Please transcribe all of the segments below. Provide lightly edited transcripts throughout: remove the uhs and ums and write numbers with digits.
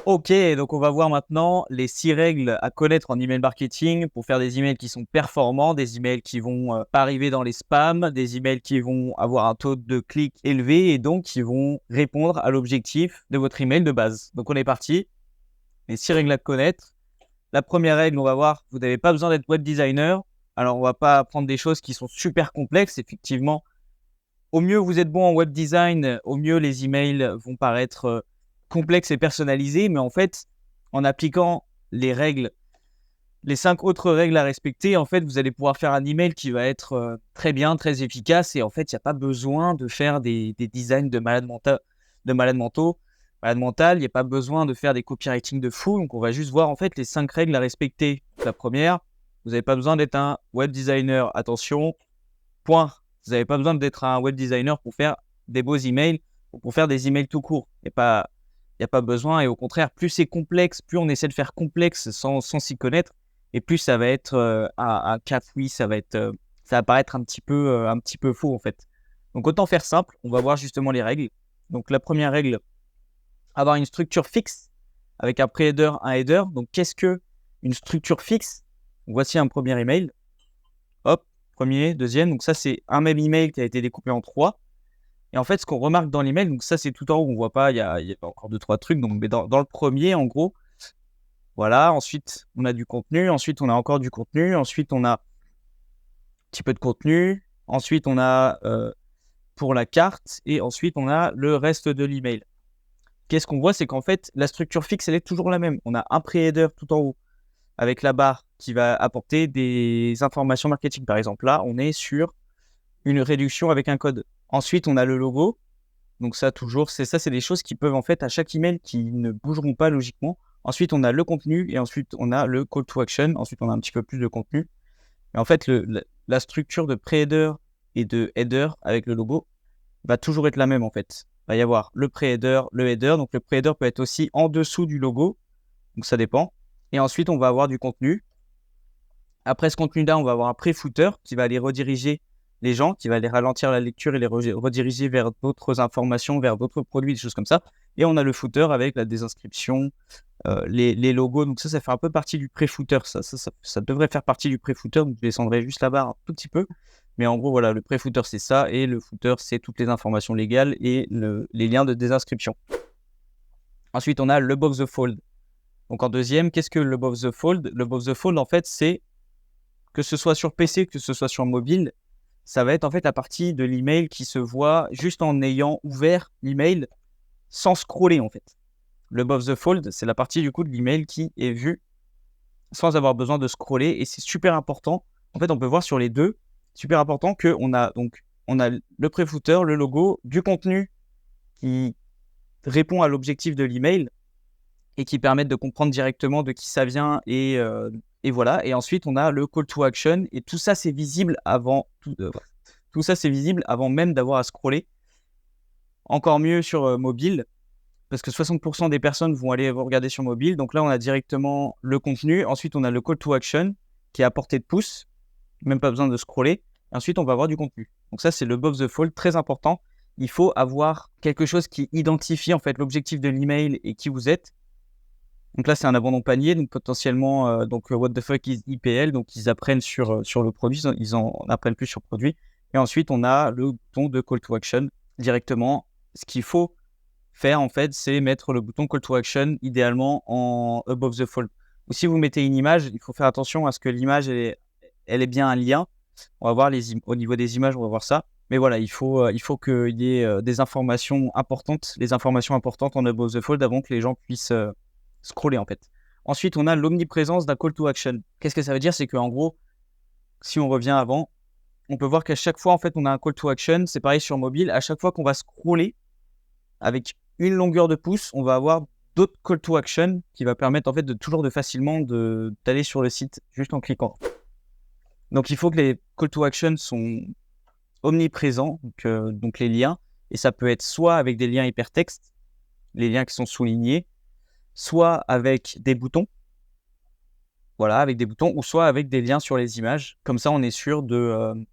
Ok, donc on va voir maintenant les 6 règles à connaître en email marketing pour faire des emails qui sont performants, des emails qui vont pas arriver dans les spams, des emails qui vont avoir un taux de clic élevé et donc qui vont répondre à l'objectif de votre email de base. Donc on est parti. Les 6 règles à connaître. La première règle, on va voir, vous n'avez pas besoin d'être web designer. Alors on va pas prendre des choses qui sont super complexes. Effectivement, au mieux vous êtes bon en web design, au mieux les emails vont paraître complexes et personnalisés. Mais en fait, en appliquant les règles, les 5 autres règles à respecter, en fait, vous allez pouvoir faire un email qui va être très bien, très efficace. Et en fait, il n'y a pas besoin de faire des designs de malade mental, malade mental. Il n'y a pas besoin de faire des copywriting de fou. Donc, on va juste voir en fait les 5 règles à respecter. La première, vous n'avez pas besoin d'être un web designer. Attention, point. Vous n'avez pas besoin d'être un web designer pour faire des beaux emails ou pour faire des emails tout court. Il n'y a pas besoin. Et au contraire, plus c'est complexe, plus on essaie de faire complexe sans s'y connaître. Et plus ça va être un cafouille, ça va paraître un petit peu faux en fait. Donc autant faire simple. On va voir justement les règles. Donc la première règle, avoir une structure fixe avec un pré-header, un header. Donc qu'est-ce que une structure fixe? Voici un premier email. Hop, premier, deuxième. Donc ça, c'est un même email qui a été découpé en 3. Et en fait, ce qu'on remarque dans l'email, donc ça, c'est tout en haut, on ne voit pas, il y a encore 2-3 trucs. Donc, mais dans le premier, en gros, voilà. Ensuite, on a du contenu. Ensuite, on a encore du contenu. Ensuite, on a un petit peu de contenu. Ensuite, on a pour la carte. Et ensuite, on a le reste de l'email. Qu'est-ce qu'on voit? C'est qu'en fait, la structure fixe, elle est toujours la même. On a un pré-header tout en haut avec la barre qui va apporter des informations marketing. Par exemple, là, on est sur une réduction avec un code. Ensuite, on a le logo. Donc ça, toujours, c'est des choses qui peuvent en fait à chaque email qui ne bougeront pas logiquement. Ensuite, on a le contenu et ensuite, on a le call to action. Ensuite, on a un petit peu plus de contenu. Mais en fait, la structure de pré-header et de header avec le logo va toujours être la même en fait. Il va y avoir le pré-header, le header. Donc le pré-header peut être aussi en dessous du logo. Donc ça dépend. Et ensuite, on va avoir du contenu. Après ce contenu-là, on va avoir un pré-footer qui va aller rediriger les gens, qui va les ralentir la lecture et les rediriger vers d'autres informations, vers d'autres produits, des choses comme ça. Et on a le footer avec la désinscription, les logos. Donc ça fait un peu partie du pré-footer. Ça devrait faire partie du pré-footer. Donc je descendrai juste la barre un tout petit peu. Mais en gros, voilà, le pré-footer, c'est ça. Et le footer, c'est toutes les informations légales et les liens de désinscription. Ensuite, on a le above the fold. Donc en deuxième, qu'est-ce que le above the fold? Le above the fold, en fait, c'est que ce soit sur PC, que ce soit sur mobile, ça va être en fait la partie de l'email qui se voit juste en ayant ouvert l'email sans scroller en fait. Le above the fold, c'est la partie du coup de l'email qui est vue sans avoir besoin de scroller et c'est super important. En fait, on peut voir sur les deux, super important qu'on a donc on a le pré-footer, le logo, du contenu qui répond à l'objectif de l'email et qui permettent de comprendre directement de qui ça vient et voilà. Et ensuite, on a le call to action et tout ça, c'est visible avant tout ça, c'est visible avant même d'avoir à scroller. Encore mieux sur mobile, parce que 60% des personnes vont aller regarder sur mobile. Donc là, on a directement le contenu. Ensuite, on a le call to action qui est à portée de pouce, même pas besoin de scroller. Et ensuite, on va avoir du contenu. Donc ça, c'est le above the fold, très important. Il faut avoir quelque chose qui identifie en fait l'objectif de l'email et qui vous êtes. Donc là, c'est un abandon panier, donc potentiellement, what the fuck is IPL, donc ils apprennent sur le produit, ils en apprennent plus sur le produit. Et ensuite, on a le bouton de call to action directement. Ce qu'il faut faire, en fait, c'est mettre le bouton call to action, idéalement en above the fold. Ou si vous mettez une image, il faut faire attention à ce que l'image, elle est bien un lien. On va voir au niveau des images, on va voir ça. Mais voilà, il faut qu'il y ait des informations importantes, les informations importantes en above the fold avant que les gens puissent scroller en fait. Ensuite, on a l'omniprésence d'un call to action. Qu'est-ce que ça veut dire? C'est qu'en gros, si on revient avant, on peut voir qu'à chaque fois, en fait, on a un call to action. C'est pareil sur mobile. À chaque fois qu'on va scroller avec une longueur de pouce, on va avoir d'autres call to action qui va permettre en fait de toujours de facilement d'aller sur le site juste en cliquant. Donc, il faut que les call to action sont omniprésents, donc les liens. Et ça peut être soit avec des liens hypertextes, les liens qui sont soulignés, soit avec des boutons, voilà, avec des boutons, ou soit avec des liens sur les images. Comme ça, on est sûr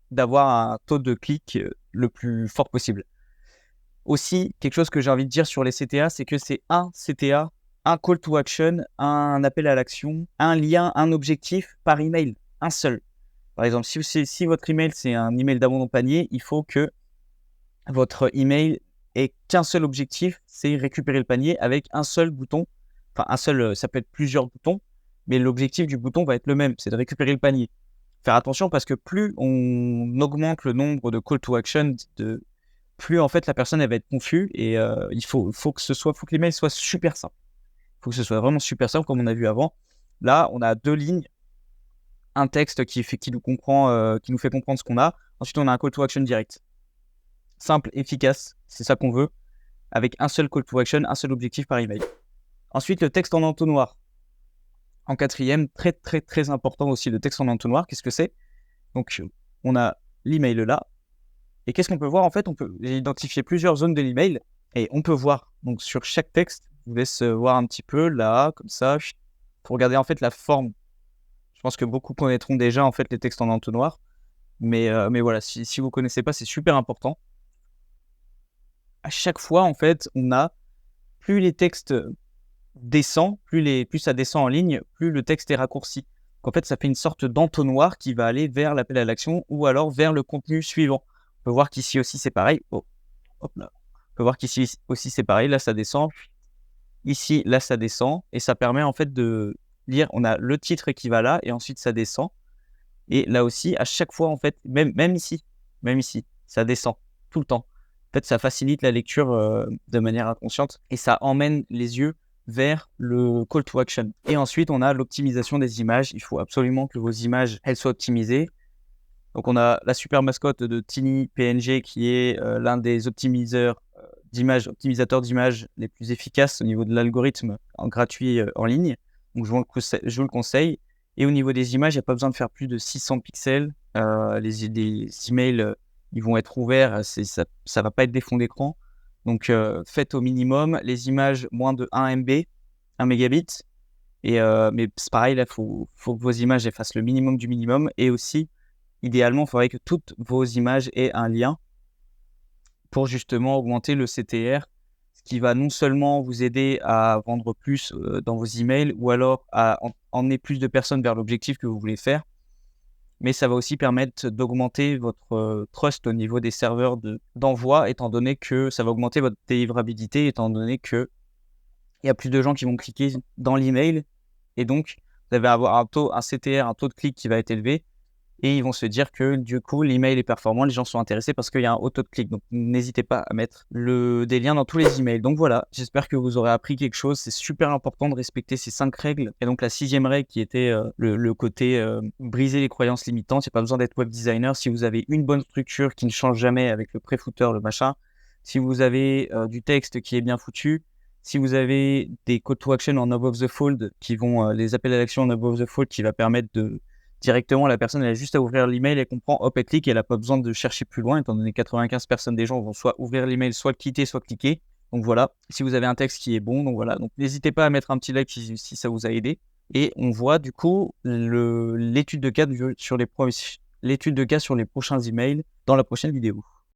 d'avoir un taux de clic le plus fort possible. Aussi, quelque chose que j'ai envie de dire sur les CTA, c'est que c'est un CTA un call to action, un appel à l'action, un lien, un objectif par email, un seul. Par exemple, si votre email, c'est un email d'abandon de panier, il faut que votre email ait qu'un seul objectif, c'est récupérer le panier avec un seul bouton. Enfin, un seul, ça peut être plusieurs boutons, mais l'objectif du bouton va être le même, c'est de récupérer le panier. Faire attention parce que plus on augmente le nombre de call to action, plus en fait la personne elle va être confuse et il faut que l'email soit super simple. Il faut que ce soit vraiment super simple comme on a vu avant. Là, on a 2 lignes, un texte qui nous fait comprendre ce qu'on a. Ensuite, on a un call to action direct. Simple, efficace, c'est ça qu'on veut, avec un seul call to action, un seul objectif par email. Ensuite, le texte en entonnoir. En 4e, très très très important aussi le texte en entonnoir. Qu'est-ce que c'est? Donc, on a l'email là. Et qu'est-ce qu'on peut voir? En fait, on peut identifier plusieurs zones de l'email et on peut voir donc sur chaque texte. Je vous laisse voir un petit peu là, comme ça, pour regarder en fait la forme. Je pense que beaucoup connaîtront déjà en fait les textes en entonnoir, mais voilà, si vous connaissez pas, c'est super important. À chaque fois, en fait, on a plus les textes descend, plus ça descend en ligne, plus le texte est raccourci. Donc, en fait, ça fait une sorte d'entonnoir qui va aller vers l'appel à l'action ou alors vers le contenu suivant. On peut voir qu'ici aussi c'est pareil. Oh, hop là. On peut voir qu'ici aussi c'est pareil. Là, ça descend. Ici, là, ça descend. Et ça permet en fait de lire. On a le titre qui va là et ensuite ça descend. Et là aussi, à chaque fois, en fait, même ici, ça descend tout le temps. En fait, ça facilite la lecture de manière inconsciente et ça emmène les yeux vers le call to action. Et ensuite, on a l'optimisation des images. Il faut absolument que vos images, elles soient optimisées. Donc, on a la super mascotte de Tiny PNG qui est l'un des optimisateurs d'images les plus efficaces au niveau de l'algorithme gratuit en ligne. Donc, je vous le conseille. Et au niveau des images, il n'y a pas besoin de faire plus de 600 pixels. Les emails, ils vont être ouverts. Ça ne va pas être des fonds d'écran. Donc, faites au minimum. Les images, moins de 1 MB, 1 mégabit. Mais c'est pareil, là, il faut que vos images elles fassent le minimum du minimum. Et aussi, idéalement, il faudrait que toutes vos images aient un lien pour justement augmenter le CTR, ce qui va non seulement vous aider à vendre plus dans vos emails ou alors à emmener plus de personnes vers l'objectif que vous voulez faire, mais ça va aussi permettre d'augmenter votre trust au niveau des serveurs d'envoi, étant donné que ça va augmenter votre délivrabilité, étant donné qu'il y a plus de gens qui vont cliquer dans l'email, et donc vous allez avoir un CTR, un taux de clic qui va être élevé, et ils vont se dire que du coup, l'email est performant, les gens sont intéressés parce qu'il y a un haut taux de clic. Donc, n'hésitez pas à mettre des liens dans tous les emails. Donc voilà, j'espère que vous aurez appris quelque chose. C'est super important de respecter ces 5 règles. Et donc, la 6e règle qui était le côté briser les croyances limitantes. Il n'y a pas besoin d'être web designer. Si vous avez une bonne structure qui ne change jamais avec le pré-footer, le machin, si vous avez du texte qui est bien foutu, si vous avez des call to action en above the fold qui vont, les appels à l'action en above the fold qui va permettre de directement, la personne elle a juste à ouvrir l'email, elle comprend, hop, elle clique, elle n'a pas besoin de chercher plus loin, étant donné que 95% des gens vont soit ouvrir l'email, soit le quitter, soit cliquer. Donc voilà, si vous avez un texte qui est bon, donc voilà. Donc n'hésitez pas à mettre un petit like si ça vous a aidé. Et on voit du coup l'étude de cas sur les prochains emails dans la prochaine vidéo.